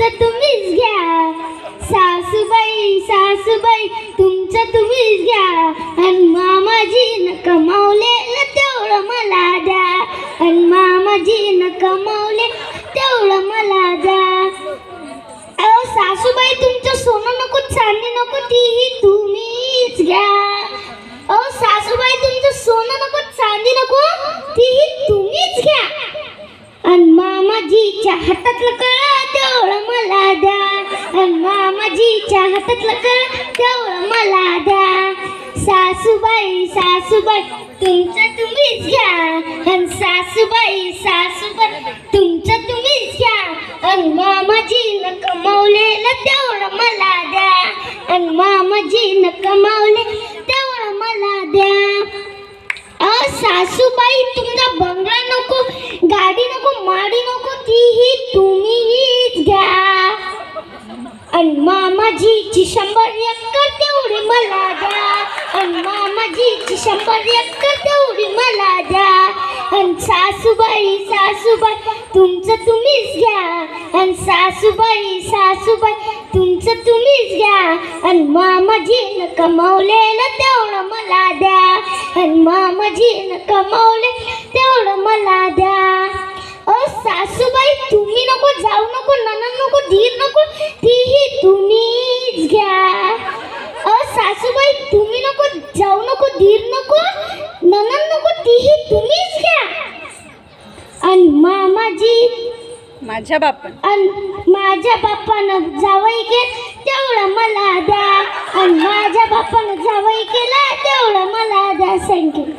तुमचं तुम्हीच घ्या. सासूबाई सासूबाई तुमचं तुम्हीच घ्या. आणि मामाजीनं कमावलेलं तेवढं मला द्या. आणि मामाजीनं कमावले तेवढं मला द्या. अहो सासूबाई तुमचं सोनं नको चांदी नको तीही तुम्हीच घ्या. अहो सासूबाई तुमचं सोनं नको चांदी नको तीही तुम्हीच घ्या. आणि मामाजीच्या हातातलं कळा तेवढं मला द्या. आणि मामाजीच्या हातातलं कळा तेवढं मला द्या. सासूबाई सासूबाई तुमचं तुम्हीच घ्या. आणि सासूबाई सासूबाई तुमचं तुम्हीच घ्या. आणि मामाजीनं कमावलेलं तेवढं मला द्या. आणि मामाजीनं कमावले तेवढं मला द्या. सासूबाई तुमचा बंगला नको गाडी नको माडी नको तीही तुम्हीच घ्या. आणि मामाजीची 100 एकर तेवढी मला द्या. आणि मामाजीची 100 एकर तेवढी मला द्या. आणि सासूबाई सासूबाई तुमचं तुम्हीच घ्या. आणि सासूबाई सासूबाई तुमचं तुम्हीच घ्या. आणि मामाजीनं कमावलेलं तेवढं मला द्या. आणि मामाजीनं कमावले तेवढं मला द्या. सासूबाई तुम्ही नको जाऊ नको नणंद नको धीर नको तीही तुम्हीच घ्या. सासूबाई तुम्ही नको जाऊ नको धीर नको नणंद नको तीही तुम्हीच घ्या. आणि मामाजी माझ्या बापानं जावई केलं तेवढं मला द्या. आणि माझ्या बापानं जावई केला तेवढं मला द्या. थँक्यू.